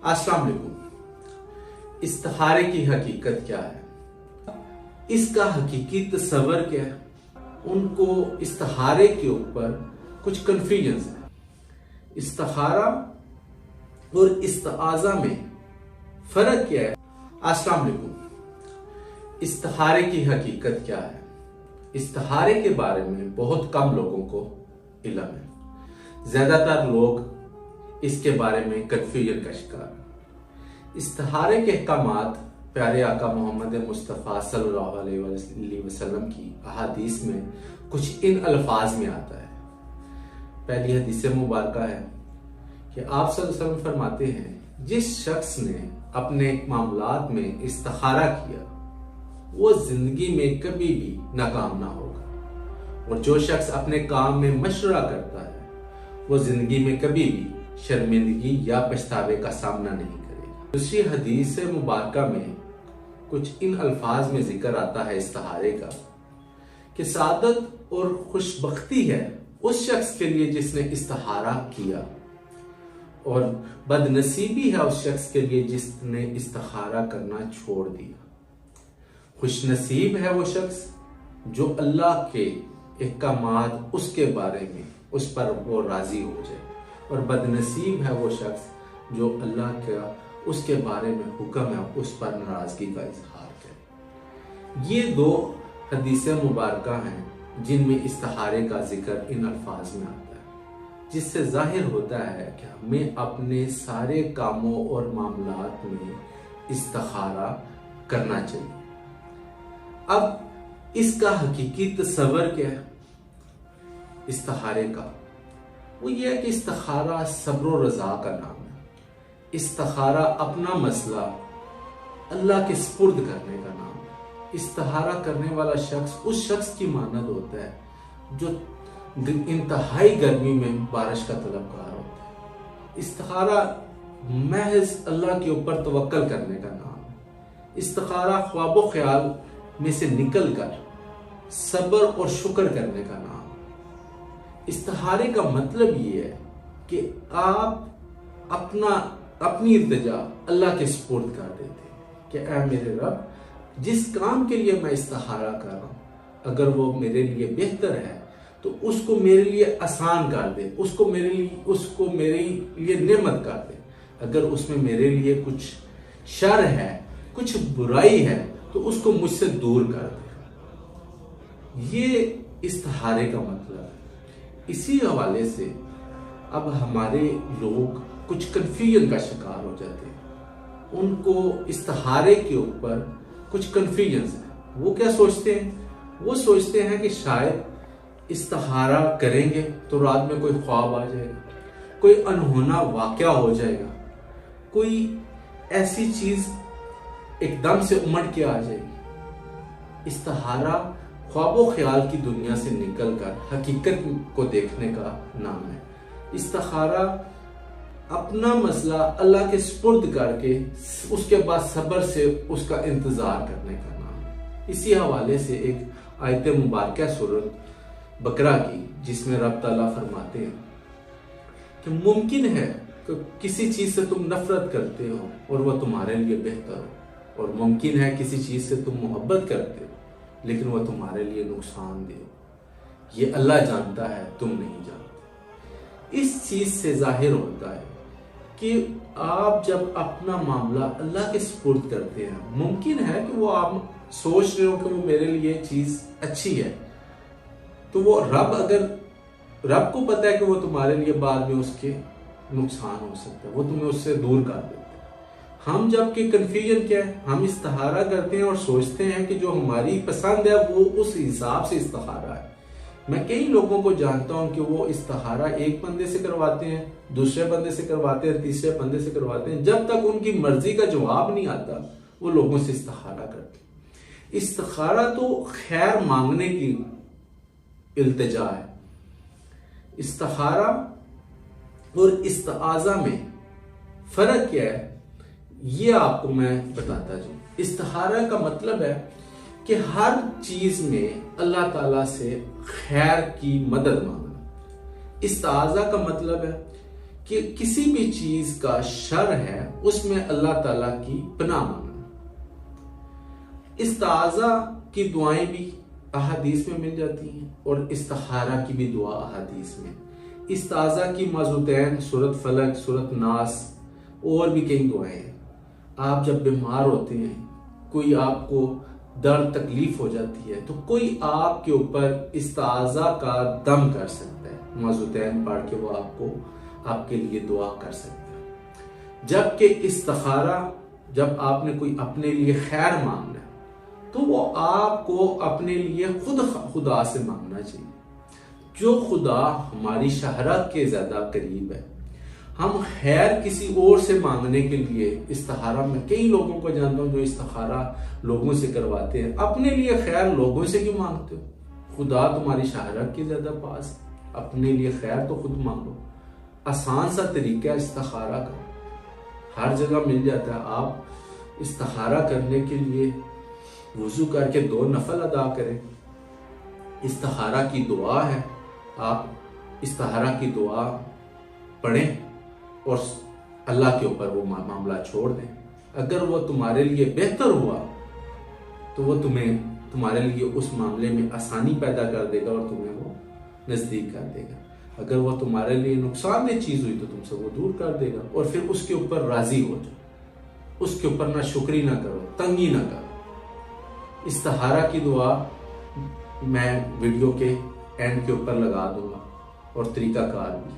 अस्सलाम वालेकुम। इस्तिखारे की हकीकत क्या है, इसका हकीकी तस्वर क्या है, उनको इस्तिखारे के ऊपर कुछ कन्फ्यूजन है। इस्तिखारा और इस्तिआज़ा में फर्क क्या है। अस्सलाम वालेकुम। इस्तिखारे की हकीकत क्या है, इस्तिखारे के बारे में बहुत कम लोगों को इल्म है। ज्यादातर लोग इसके बारे में कन्फ्यूजन का शिकार है। इस्तिखारे के अहकामात प्यारे आका मोहम्मद मुस्तफ़ा सल्लल्लाहु अलैहि वसल्लम की अहादीस में कुछ इन अल्फाज में आता है। पहली हदीस मुबारक है कि आप सल्लल्लाहु अलैहि वसल्लम फरमाते हैं, जिस शख्स ने अपने मामलात में इस्तिखारा किया वो जिंदगी में कभी भी नाकाम ना होगा, और जो शख्स अपने काम में मशवरा करता है वो जिंदगी में कभी भी शर्मिंदगी या पछतावे का सामना नहीं करेगा। दूसरी हदीस मुबारक में कुछ इन अल्फाज में जिक्र आता है इस्तिखारे का कि सादत और खुशबख्ती है उस शख्स के लिए जिसने इस्तिखारा किया, और बदनसीबी है उस शख्स के लिए जिसने इस्तिखारा करना छोड़ दिया। खुशनसीब है वो शख्स जो अल्लाह के अहकामात उसके बारे में उस पर वो राजी हो जाए, और बदनसीब है वो शख्स जो अल्लाह का उसके बारे में हुक्म है उस पर नाराजगी का इजहार करे। ये दो हदीसें मुबारक हैं जिनमें इस्तिखारे का जिक्र इन अल्फाज में आता है, जिससे जाहिर होता है कि हमें अपने सारे कामों और मामलात में इस्तिखारा करना चाहिए। अब इसका हकीकी तस्वर क्या है इस्तिखारे का, वो ये है कि इस्तिखारा सब्र और रज़ा का नाम है। इस्तिखारा अपना मसला अल्लाह के सुपुर्द करने का नाम है। इस्तिखारा करने वाला शख्स उस शख्स की मानद होता है जो इंतहाई गर्मी में बारिश का तलबगार होता है। इस्तिखारा महज अल्लाह के ऊपर तवक्कल करने का नाम है। इस्तिखारा ख्वाबो ख्याल में से निकलकर सब्र और शुक्र करने का नाम है। इस्तिखारे का मतलब ये है कि आप अपनी इल्तिजा अल्लाह के सुपुर्द कर देते हैं कि ऐ मेरे रब, जिस काम के लिए मैं इस्तिखारा कर रहा हूँ अगर वो मेरे लिए बेहतर है तो उसको मेरे लिए आसान कर दे, उसको मेरे लिए नेमत कर दे। अगर उसमें मेरे लिए कुछ शर है, कुछ बुराई है, तो उसको मुझसे दूर कर दे। ये इस्तिखारे का मतलब है। इसी हवाले से अब हमारे लोग कुछ कन्फ्यूजन का शिकार हो जाते हैं। उनको इस्तिखारे के ऊपर कुछ कन्फ्यूजन है। वो क्या सोचते हैं, वो सोचते हैं कि शायद इस्तिखारा करेंगे तो रात में कोई ख्वाब आ जाएगा, कोई अनहोना वाकया हो जाएगा, कोई ऐसी चीज एकदम से उमड़ के आ जाएगी। इस्तिखारा ख्वाबो ख्याल की दुनिया से निकलकर हकीकत को देखने का नाम है। इस्तिखारा अपना मसला अल्लाह के सुपुर्द करके उसके बाद सब्र से उसका इंतजार करने का नाम है। इसी हवाले से एक आयत मुबारक सूरत बकरा की, जिसमें रब ताला फरमाते हैं कि मुमकिन है कि किसी चीज से तुम नफरत करते हो और वह तुम्हारे लिए बेहतर हो, और मुमकिन है किसी चीज से तुम मोहब्बत करते हो लेकिन वह तुम्हारे लिए नुकसानदेह हो। ये अल्लाह जानता है, तुम नहीं जानते। इस चीज से जाहिर होता है कि आप जब अपना मामला अल्लाह के सुपुर्द करते हैं, मुमकिन है कि वो आप सोच रहे हो कि वो मेरे लिए चीज अच्छी है, तो वो रब को पता है कि वो तुम्हारे लिए बाद में उसके नुकसान हो सकता है, वो तुम्हें उससे दूर कर देता है। हम जबकि कन्फ्यूजन क्या है, हम इस्तिखारा करते हैं और सोचते हैं कि जो हमारी पसंद है वो उस हिसाब से इस्तिखारा है। मैं कई लोगों को जानता हूं कि वो इस्तिखारा एक बंदे से करवाते हैं, दूसरे बंदे से करवाते हैं, तीसरे बंदे से करवाते हैं, जब तक उनकी मर्जी का जवाब नहीं आता वो लोगों से इस्तिखारा करते हैं। इस्तिखारा तो खैर मांगने की इल्तिजा है। इस्तिखारा और इस्तिआज़ा में फर्क क्या है ये आपको मैं बताता जाऊं। इस्तिखारा का मतलब है कि हर चीज में अल्लाह ताला से खैर की मदद मांगना। इस्तिआज़ा का मतलब है کہ کسی بھی چیز کا شر ہے اس میں اللہ تعالیٰ کی پناہ مانگنا۔ استعاذہ کی دعائیں بھی احادیث میں مل جاتی ہیں اور استخارہ کی بھی دعا احادیث میں۔ استعاذہ کی معوذتین، سورۃ فلق، سورۃ ناس اور بھی کئی دعائیں ہیں۔ آپ جب بیمار ہوتے ہیں، کوئی آپ کو درد تکلیف ہو جاتی ہے، تو کوئی آپ کے اوپر استعاذہ کا دم کر سکتا ہے، معوذتین پڑھ کے وہ آپ کے لیے دعا کر سکتا ہے۔ جبکہ استخارہ، جب آپ نے کوئی اپنے لیے خیر مانگنا ہے تو وہ آپ کو اپنے لیے خود خدا سے مانگنا چاہیے، جو خدا ہماری شہرت کے زیادہ قریب ہے۔ ہم خیر کسی اور سے مانگنے کے لیے استخارہ میں کئی لوگوں کو جانتا ہوں جو استخارہ لوگوں سے کرواتے ہیں۔ اپنے لیے خیر لوگوں سے کیوں مانگتے ہو؟ خدا تمہاری شہرت کے زیادہ پاس، اپنے لیے خیر تو خود مانگو۔ آسان سا طریقہ استخارہ کا، ہر جگہ مل جاتا ہے۔ آپ استخارہ کرنے کے لیے وضو کر کے 2 نفل ادا کریں۔ استخارہ کی دعا ہے، آپ استخارہ کی دعا پڑھیں اور اللہ کے اوپر وہ معاملہ چھوڑ دیں۔ اگر وہ تمہارے لیے بہتر ہوا تو وہ تمہارے لیے اس معاملے میں آسانی پیدا کر دے گا اور تمہیں وہ نزدیک کر دے گا۔ اگر وہ تمہارے لیے نقصان دہ چیز ہوئی تو تم سے وہ دور کر دے گا، اور پھر اس کے اوپر راضی ہو جاؤ، اس کے اوپر نہ شکری نہ کرو، تنگی نہ کرو۔ استخارہ کی دعا میں ویڈیو کے اینڈ کے اوپر لگا دوں گا اور طریقہ کار بھی۔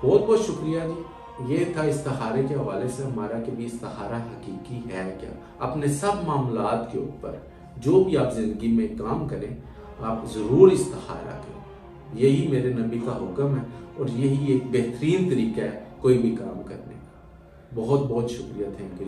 بہت بہت شکریہ جی۔ یہ تھا استخارے کے حوالے سے ہمارا کہ بھی استخارہ حقیقی ہے کیا۔ اپنے سب معاملات کے اوپر جو بھی آپ زندگی میں کام کریں، آپ ضرور استخارہ کریں۔ یہی میرے نبی کا حکم ہے اور یہی ایک بہترین طریقہ ہے کوئی بھی کام کرنے کا۔ بہت بہت شکریہ، تھینک یو۔